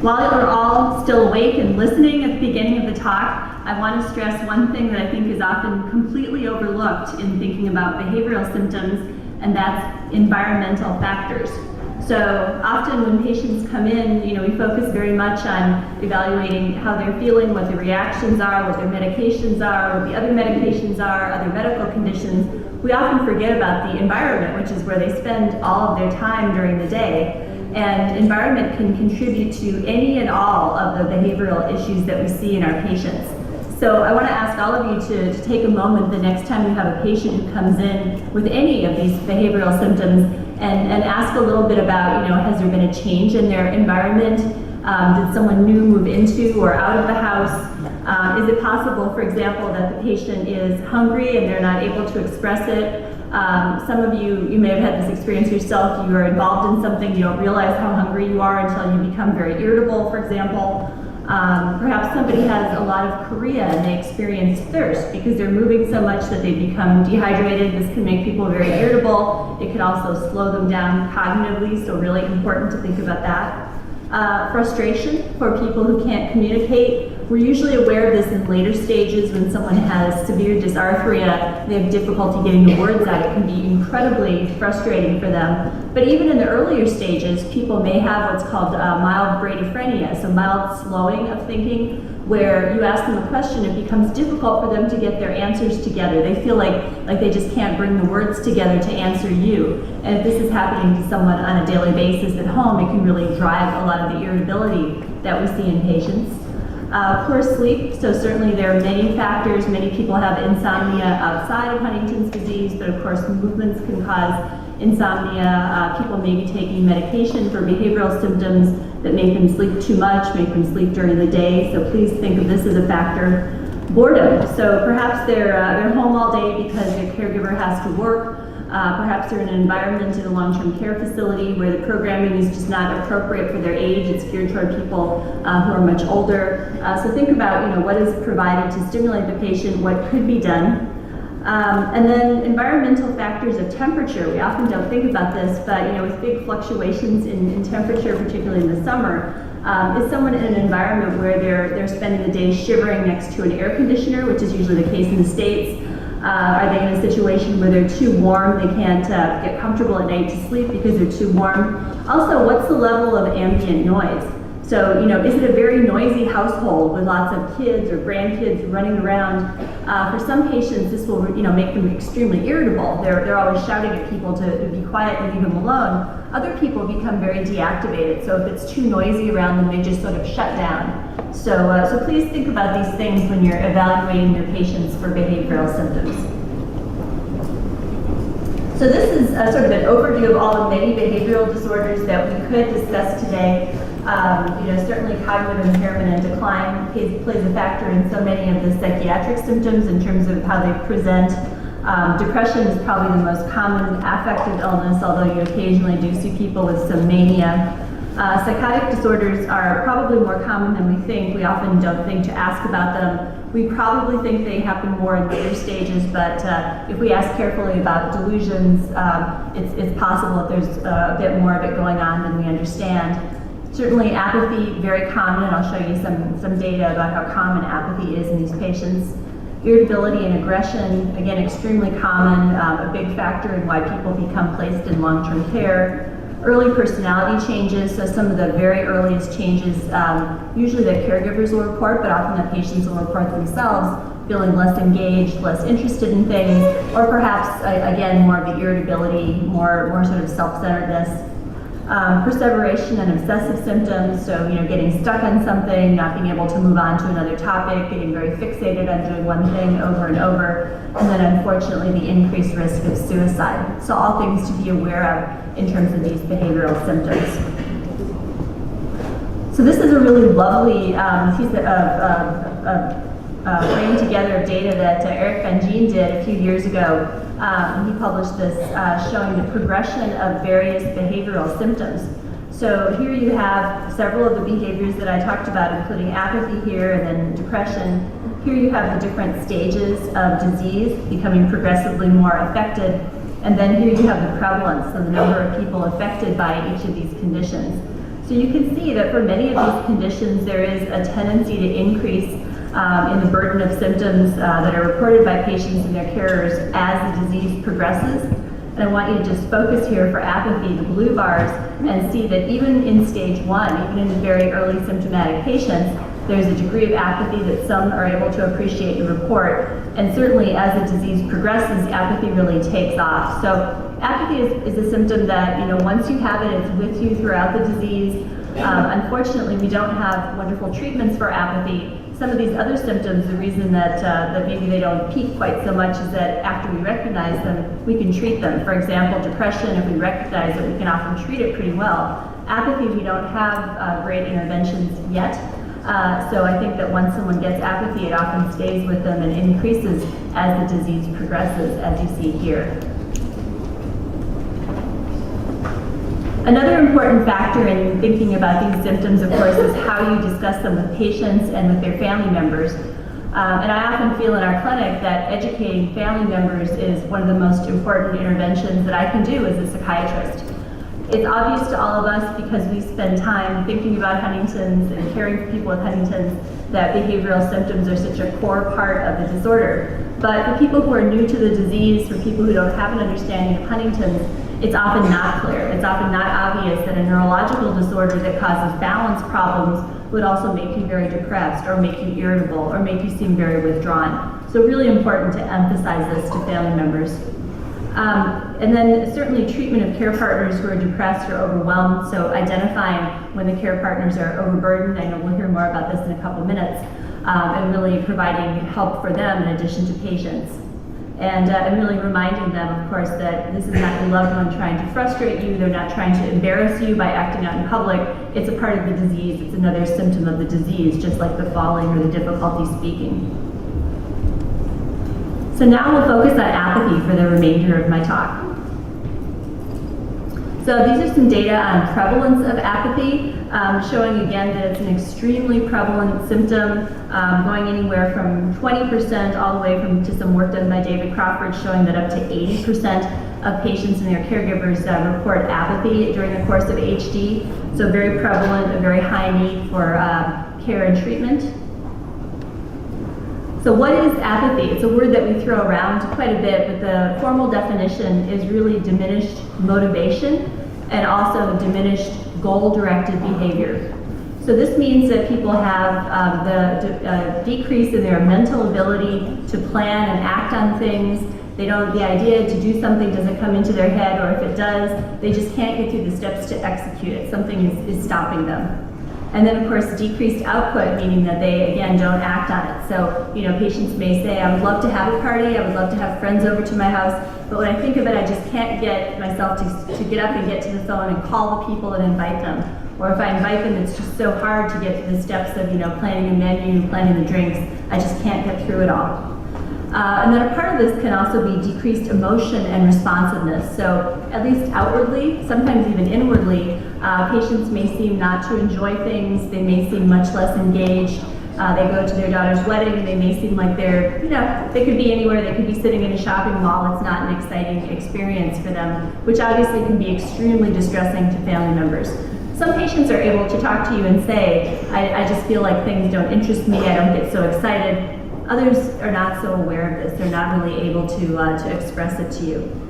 While you're all still awake and listening at the beginning of the talk, I want to stress one thing that I think is often completely overlooked in thinking about behavioral symptoms, and that's environmental factors. So often when patients come in, we focus very much on evaluating how they're feeling, what their reactions are, what their medications are, what the other medications are, other medical conditions. We often forget about the environment, which is where they spend all of their time during the day. And environment can contribute to any and all of the behavioral issues that we see in our patients. So I want to ask all of you to take a moment the next time you have a patient who comes in with any of these behavioral symptoms and ask a little bit about, has there been a change in their environment? Did someone new move into or out of the house? Is it possible, for example, that the patient is hungry and they're not able to express it? Some of you may have had this experience yourself. You are involved in something, you don't realize how hungry you are until you become very irritable, for example. Perhaps somebody has a lot of chorea and they experience thirst because they're moving so much that they become dehydrated. This can make people very irritable. It can also slow them down cognitively, so really important to think about that. Frustration for people who can't communicate. We're usually aware of this in later stages when someone has severe dysarthria. They have difficulty getting the words out. It can be incredibly frustrating for them. But even in the earlier stages, people may have what's called mild bradiphrenia, so mild slowing of thinking, where you ask them a question, it becomes difficult for them to get their answers together. They feel like they just can't bring the words together to answer you. And if this is happening to someone on a daily basis at home, it can really drive a lot of the irritability that we see in patients. Poor sleep, so certainly there are many factors. Many people have insomnia outside of Huntington's disease, but of course movements can cause insomnia. People may be taking medication for behavioral symptoms that make them sleep too much, make them sleep during the day, so please think of this as a factor. Boredom, so perhaps they're home all day because their caregiver has to work. Perhaps they're in an environment in a long-term care facility where the programming is just not appropriate for their age. It's geared toward people who are much older. So think about what is provided to stimulate the patient, what could be done. And then environmental factors of temperature. We often don't think about this, but with big fluctuations in temperature, particularly in the summer, is someone in an environment where they're spending the day shivering next to an air conditioner, which is usually the case in the States? Are they in a situation where they're too warm, they can't get comfortable at night to sleep because they're too warm? Also, what's the level of ambient noise? So, is it a very noisy household with lots of kids or grandkids running around? For some patients, this will make them extremely irritable. They're always shouting at people to be quiet and leave them alone. Other people become very deactivated. So if it's too noisy around them, they just sort of shut down. So please think about these things when you're evaluating your patients for behavioral symptoms. So this is sort of an overview of all the many behavioral disorders that we could discuss today. Certainly cognitive impairment and decline plays a factor in so many of the psychiatric symptoms in terms of how they present. Depression is probably the most common affective illness, although you occasionally do see people with some mania. Psychotic disorders are probably more common than we think. We often don't think to ask about them. We probably think they happen more in later stages, but if we ask carefully about delusions, it's possible that there's a bit more of it going on than we understand. Certainly apathy, very common, and I'll show you some data about how common apathy is in these patients. Irritability and aggression, again, extremely common, a big factor in why people become placed in long-term care. Early personality changes, so some of the very earliest changes, usually the caregivers will report, but often the patients will report themselves, feeling less engaged, less interested in things, or perhaps, again, more of the irritability, more sort of self-centeredness. Perseveration and obsessive symptoms, so getting stuck on something, not being able to move on to another topic, getting very fixated on doing one thing over and over, and then unfortunately the increased risk of suicide. So all things to be aware of in terms of these behavioral symptoms. So this is a really lovely piece of bringing together of data that Eric Van Gien did a few years ago. He published this showing the progression of various behavioral symptoms. So here you have several of the behaviors that I talked about, including apathy here and then depression. Here you have the different stages of disease becoming progressively more affected. And then here you have the prevalence, so the number of people affected by each of these conditions. So you can see that for many of these conditions, there is a tendency to increase in the burden of symptoms that are reported by patients and their carers as the disease progresses. And I want you to just focus here for apathy, the blue bars, and see that even in stage 1, even in very early symptomatic patients, there's a degree of apathy that some are able to appreciate and report. And certainly as the disease progresses, apathy really takes off. So apathy is a symptom that, once you have it, it's with you throughout the disease. Unfortunately, we don't have wonderful treatments for apathy. Some of these other symptoms, the reason that maybe they don't peak quite so much is that after we recognize them, we can treat them. For example, depression, if we recognize it, we can often treat it pretty well. Apathy, we don't have great interventions yet. So I think that once someone gets apathy, it often stays with them and increases as the disease progresses, as you see here. Another important factor in thinking about these symptoms, of course, is how you discuss them with patients and with their family members. And I often feel in our clinic that educating family members is one of the most important interventions that I can do as a psychiatrist. It's obvious to all of us because we spend time thinking about Huntington's and caring for people with Huntington's that behavioral symptoms are such a core part of the disorder. But for people who are new to the disease, for people who don't have an understanding of Huntington's, it's often not clear. It's often not obvious that a neurological disorder that causes balance problems would also make you very depressed or make you irritable or make you seem very withdrawn. So really important to emphasize this to family members. And then certainly treatment of care partners who are depressed or overwhelmed, so identifying when the care partners are overburdened. I know we'll hear more about this in a couple minutes, and really providing help for them in addition to patients. And really reminding them, of course, that this is not your loved one trying to frustrate you. They're not trying to embarrass you by acting out in public. It's a part of the disease. It's another symptom of the disease, just like the falling or the difficulty speaking. So now we'll focus on apathy for the remainder of my talk. So these are some data on prevalence of apathy, showing again that it's an extremely prevalent symptom, going anywhere from 20% all the way to some work done by David Crawford showing that up to 80% of patients and their caregivers report apathy during the course of HD. So very prevalent, a very high need for care and treatment. So what is apathy? It's a word that we throw around quite a bit, but the formal definition is really diminished motivation and also diminished goal-directed behavior. So this means that people have the decrease in their mental ability to plan and act on things. The idea to do something doesn't come into their head, or if it does, they just can't get through the steps to execute it. Something is stopping them. And then, of course, decreased output, meaning that they, again, don't act on it. So, patients may say, I would love to have a party, I would love to have friends over to my house, but when I think of it, I just can't get myself to get up and get to the phone and call the people and invite them. Or if I invite them, it's just so hard to get to the steps of, planning a menu, planning the drinks. I just can't get through it all. And then a part of this can also be decreased emotion and responsiveness. So at least outwardly, sometimes even inwardly, patients may seem not to enjoy things. They may seem much less engaged. They go to their daughter's wedding and they may seem like they're, they could be anywhere. They could be sitting in a shopping mall. It's not an exciting experience for them, which obviously can be extremely distressing to family members. Some patients are able to talk to you and say, I just feel like things don't interest me. I don't get so excited. Others are not so aware of this. They're not really able to express it to you.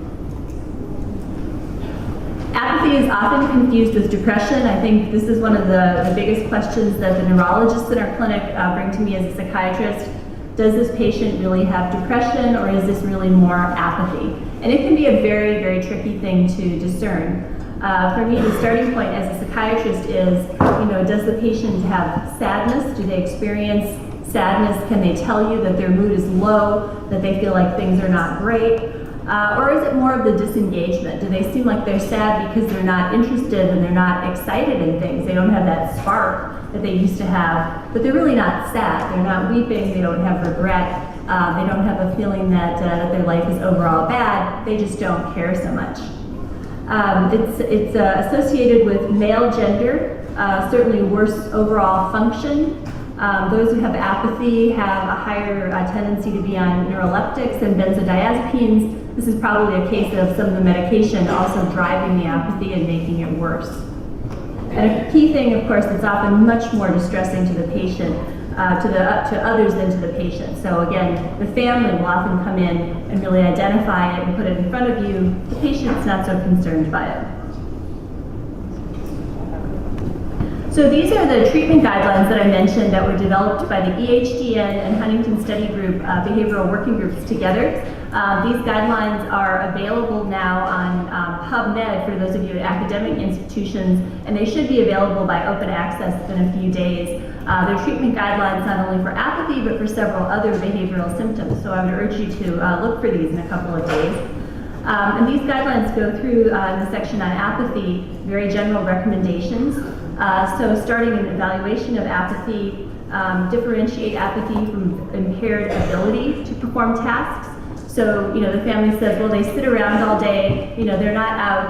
Apathy is often confused with depression. I think this is one of the biggest questions that the neurologists in our clinic bring to me as a psychiatrist. Does this patient really have depression, or is this really more apathy? And it can be a very, very tricky thing to discern. For me, the starting point as a psychiatrist is, does the patient have sadness? Do they experience sadness? Can they tell you that their mood is low, that they feel like things are not great? Or is it more of the disengagement? Do they seem like they're sad because they're not interested and they're not excited in things? They don't have that spark that they used to have, but they're really not sad. They're not weeping, they don't have regret, they don't have a feeling that their life is overall bad, they just don't care so much. It's associated with male gender, certainly worse overall function. Those who have apathy have a higher tendency to be on neuroleptics and benzodiazepines. This is probably a case of some of the medication also driving the apathy and making it worse. And a key thing, of course, that's often much more distressing to the patient, to others than to the patient. So again, the family will often come in and really identify it and put it in front of you. The patient's not so concerned by it. So these are the treatment guidelines that I mentioned that were developed by the EHDN and Huntington Study Group behavioral working groups together. These guidelines are available now on PubMed for those of you at academic institutions, and they should be available by open access within a few days. They're treatment guidelines not only for apathy, but for several other behavioral symptoms. So I would urge you to look for these in a couple of days. And these guidelines go through in the section on apathy, very general recommendations. So starting an evaluation of apathy, differentiate apathy from impaired ability to perform tasks. So, the family says, well, they sit around all day, they're not out,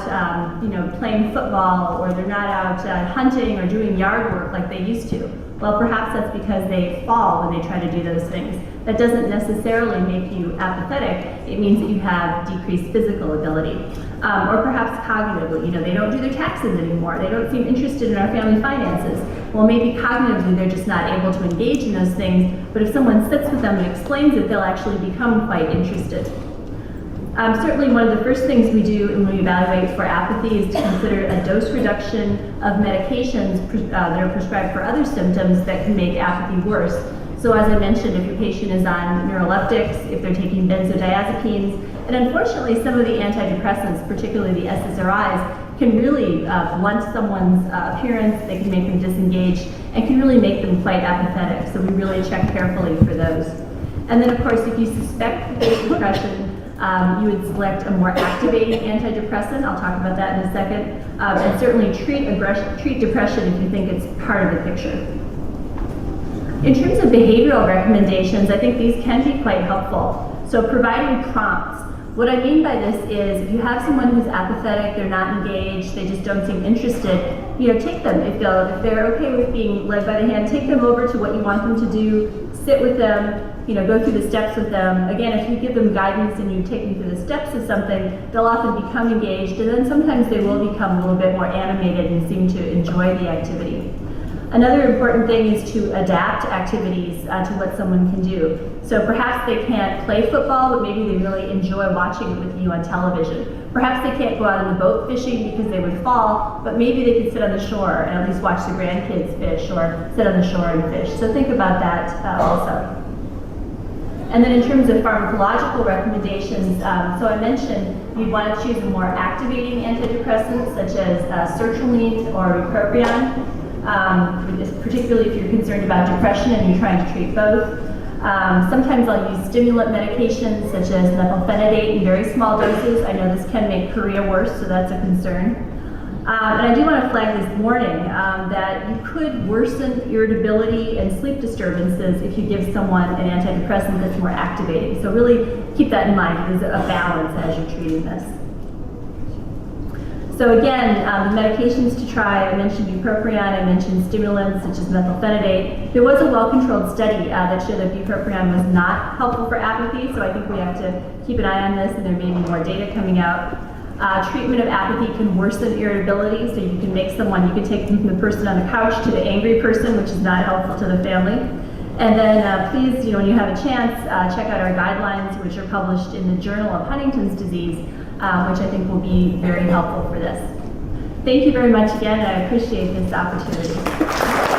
playing football, or they're not out hunting or doing yard work like they used to. Well, perhaps that's because they fall when they try to do those things. That doesn't necessarily make you apathetic. It means that you have decreased physical ability. Or perhaps cognitively, they don't do their taxes anymore. They don't seem interested in our family finances. Well, maybe cognitively they're just not able to engage in those things, but if someone sits with them and explains it, they'll actually become quite interested. Certainly one of the first things we do when we evaluate for apathy is to consider a dose reduction of medications that are prescribed for other symptoms that can make apathy worse. So as I mentioned, if your patient is on neuroleptics, if they're taking benzodiazepines, and unfortunately some of the antidepressants, particularly the SSRIs, can really blunt someone's appearance, they can make them disengaged, and can really make them quite apathetic. So we really check carefully for those. And then of course, if you suspect that there's depression, you would select a more activating antidepressant. I'll talk about that in a second. And certainly treat depression if you think it's part of the picture. In terms of behavioral recommendations, I think these can be quite helpful. So providing prompts. What I mean by this is if you have someone who's apathetic, they're not engaged, they just don't seem interested, take them. If they're okay with being led by the hand, take them over to what you want them to do, sit with them, go through the steps with them. Again, if you give them guidance and you take them through the steps of something, they'll often become engaged, and then sometimes they will become a little bit more animated and seem to enjoy the activity. Another important thing is to adapt activities to what someone can do. So perhaps they can't play football, but maybe they really enjoy watching it with you on television. Perhaps they can't go out on the boat fishing because they would fall, but maybe they could sit on the shore and at least watch the grandkids fish or sit on the shore and fish. So think about that also. And then in terms of pharmacological recommendations, so I mentioned you'd want to choose a more activating antidepressant such as sertraline or bupropion. Particularly if you're concerned about depression and you're trying to treat both. Sometimes I'll use stimulant medications such as methylphenidate in very small doses. I know this can make chorea worse, so that's a concern. And I do want to flag this warning that you could worsen irritability and sleep disturbances if you give someone an antidepressant that's more activating. So really keep that in mind. There's a balance as you're treating this. So again, medications to try, I mentioned bupropion, I mentioned stimulants such as methylphenidate. There was a well-controlled study that showed that bupropion was not helpful for apathy, so I think we have to keep an eye on this, and there may be more data coming out. Treatment of apathy can worsen irritability, so you can make someone, you can take them from the person on the couch to the angry person, which is not helpful to the family. And then please, when you have a chance, check out our guidelines, which are published in the Journal of Huntington's Disease, which I think will be very helpful for this. Thank you very much again, and I appreciate this opportunity.